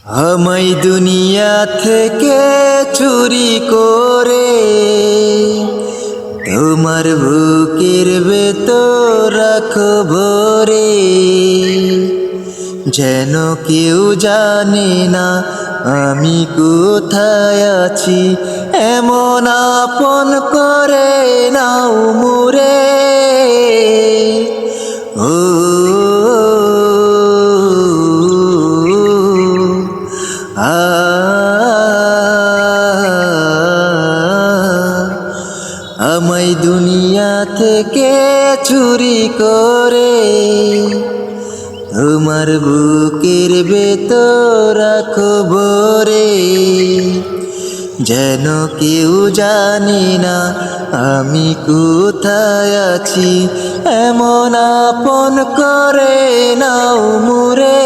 আমায় দুনিয়া থেকে চুরি করে তোমার বুকের ভেতর রাখো ভরে, যেন কেউ জানে না আমি কোথায় আছি। এমন আপন করে নাও মুরে, ও আমায় দুনিয়া থেকে চুরি করে তোমার বুকের ভেতর রাখো ভরে, যেন কেউ জানে না আমি কোথায় আছি। এমন আপন করে নাও মুরে।